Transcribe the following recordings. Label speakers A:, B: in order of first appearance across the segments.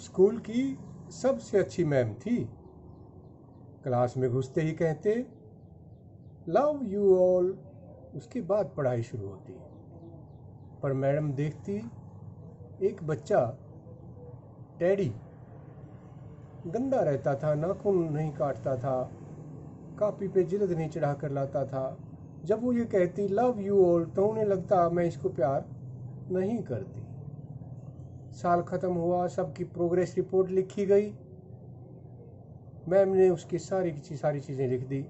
A: School की सबसे अच्छी मैम थी। क्लास में घुसते ही कहते लव यू ऑल, उसके बाद पढ़ाई शुरू होती। पर मैडम देखती एक बच्चा टेडी गंदा रहता था, नाखून नहीं काटता था, कापी पे जिल्द नहीं चढ़ा कर लाता था। जब वो ये कहती लव यू ऑल तो उन्हें लगता मैं इसको प्यार नहीं करती। साल ख़त्म हुआ, सबकी प्रोग्रेस रिपोर्ट लिखी गई। मैम ने उसकी सारी चीज़ें लिख दी।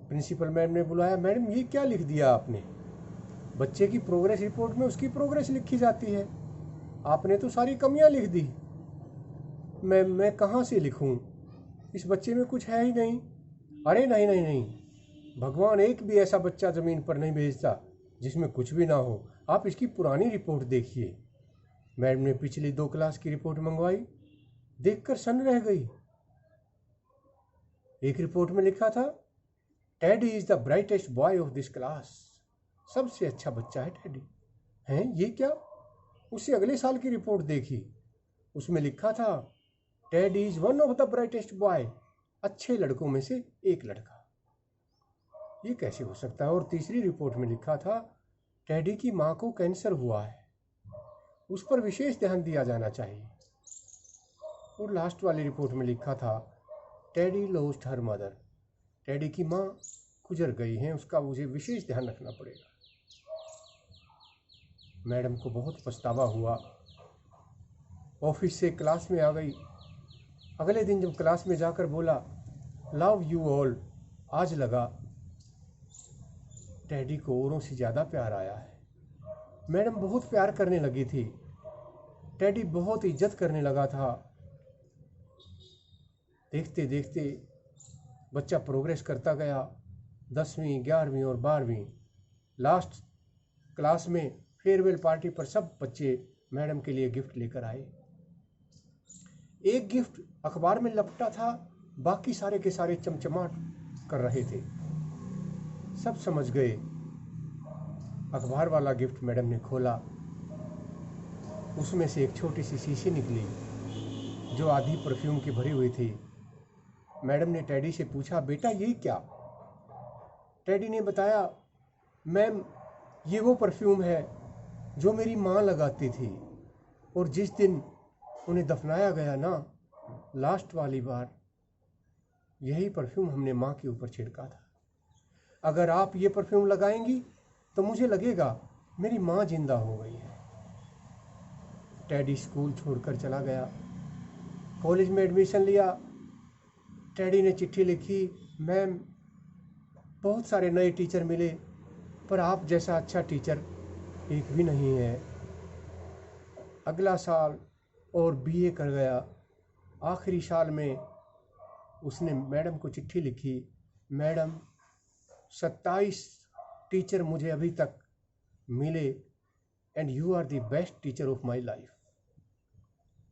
A: प्रिंसिपल मैम ने बुलाया, मैडम ये क्या लिख दिया आपने? बच्चे की प्रोग्रेस रिपोर्ट में उसकी प्रोग्रेस लिखी जाती है, आपने तो सारी कमियां लिख दी। मैं कहाँ से लिखूं? इस बच्चे में कुछ है ही नहीं। अरे नहीं नहीं नहीं, भगवान एक भी ऐसा बच्चा ज़मीन पर नहीं भेजता जिसमें कुछ भी ना हो। आप इसकी पुरानी रिपोर्ट देखिए। मैडम ने पिछली 2 क्लास की रिपोर्ट मंगवाई, देखकर सन्न रह गई। एक रिपोर्ट में लिखा था teddy is the brightest boy of this class, सबसे अच्छा बच्चा है टेडी। हैं ये क्या? उससे अगले साल की रिपोर्ट देखी, उसमें लिखा था teddy is one of the brightest boy, अच्छे लड़कों में से एक लड़का। ये कैसे हो सकता है? और तीसरी रिपोर्ट में लिखा था टेडी की माँ को कैंसर हुआ है, उस पर विशेष ध्यान दिया जाना चाहिए। और लास्ट वाली रिपोर्ट में लिखा था teddy lost her mother, teddy की माँ गुजर गई हैं, उसका मुझे विशेष ध्यान रखना पड़ेगा। मैडम को बहुत पछतावा हुआ। ऑफिस से क्लास में आ गई। अगले दिन जब क्लास में जाकर बोला लव यू ऑल, आज लगा टेडी को औरों से ज़्यादा प्यार आया है। मैडम बहुत प्यार करने लगी थी, टेडी बहुत इज्जत करने लगा था। देखते देखते बच्चा प्रोग्रेस करता गया। 10वीं 11वीं और 12वीं लास्ट क्लास में फेयरवेल पार्टी पर सब बच्चे मैडम के लिए गिफ्ट लेकर आए। एक गिफ्ट अखबार में लपटा था, बाकी सारे के सारे चमचमाट कर रहे थे। सब समझ गए। अखबार वाला गिफ्ट मैडम ने खोला, उसमें से एक छोटी सी शीशी निकली जो आधी परफ्यूम की भरी हुई थी। मैडम ने टेडी से पूछा, बेटा ये क्या? टेडी ने बताया, मैम ये वो परफ्यूम है जो मेरी माँ लगाती थी, और जिस दिन उन्हें दफनाया गया ना लास्ट वाली बार, यही परफ्यूम हमने माँ के ऊपर छिड़का था। अगर आप ये परफ्यूम लगाएंगी तो मुझे लगेगा मेरी माँ जिंदा हो गई है। टेडी स्कूल छोड़कर चला गया। कॉलेज में एडमिशन लिया। टेडी ने चिट्ठी लिखी, मैम बहुत सारे नए टीचर मिले पर आप जैसा अच्छा टीचर एक भी नहीं है। अगला साल और बीए कर गया। आखिरी साल में उसने मैडम को चिट्ठी लिखी, मैडम 27 टीचर मुझे अभी तक मिले and you are the best teacher of my life.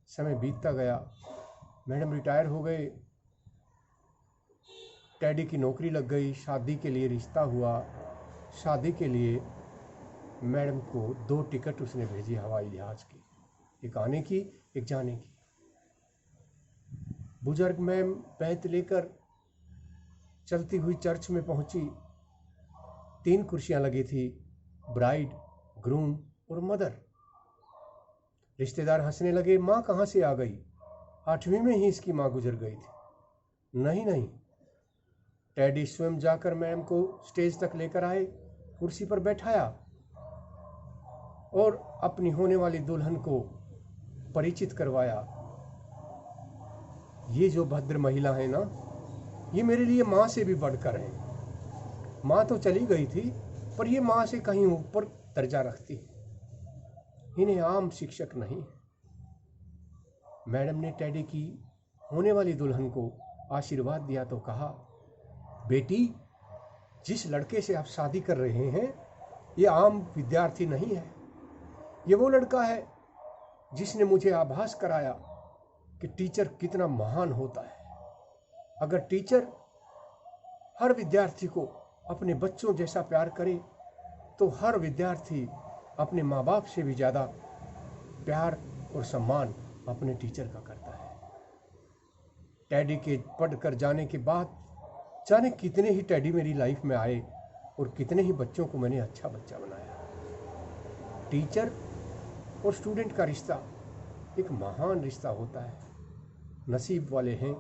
A: समय बीतता गया, मैडम रिटायर हो गए, टेडी की नौकरी लग गई, शादी के लिए रिश्ता हुआ। शादी के लिए मैडम को 2 टिकट उसने भेजी हवाई जहाज़ की, एक आने की एक जाने की। बुजुर्ग मैम बैत लेकर चलती हुई चर्च में पहुंची। 3 कुर्सियां लगी थी, ब्राइड, ग्रूम और मदर। रिश्तेदार हंसने लगे, माँ कहाँ से आ गई? 8वीं में ही इसकी माँ गुजर गई थी। नहीं नहीं, टेडी स्वयं जाकर मैम को स्टेज तक लेकर आए, कुर्सी पर बैठाया और अपनी होने वाली दुल्हन को परिचित करवाया। ये जो भद्र महिला है ना, ये मेरे लिए माँ से भी बढ़कर है। माँ तो चली गई थी पर ये माँ से कहीं ऊपर दर्जा रखती है, इन्हें आम शिक्षक नहीं। मैडम ने टेडी की होने वाली दुल्हन को आशीर्वाद दिया तो कहा, बेटी जिस लड़के से आप शादी कर रहे हैं ये आम विद्यार्थी नहीं है, ये वो लड़का है जिसने मुझे आभास कराया कि टीचर कितना महान होता है। अगर टीचर हर विद्यार्थी को अपने बच्चों जैसा प्यार करे तो हर विद्यार्थी अपने माँ बाप से भी ज़्यादा प्यार और सम्मान अपने टीचर का करता है। टैडी के पढ़कर जाने के बाद जाने कितने ही टैडी मेरी लाइफ में आए और कितने ही बच्चों को मैंने अच्छा बच्चा बनाया। टीचर और स्टूडेंट का रिश्ता एक महान रिश्ता होता है। नसीब वाले हैं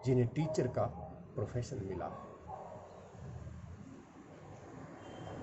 A: जिन्हें टीचर का प्रोफेशन मिला है।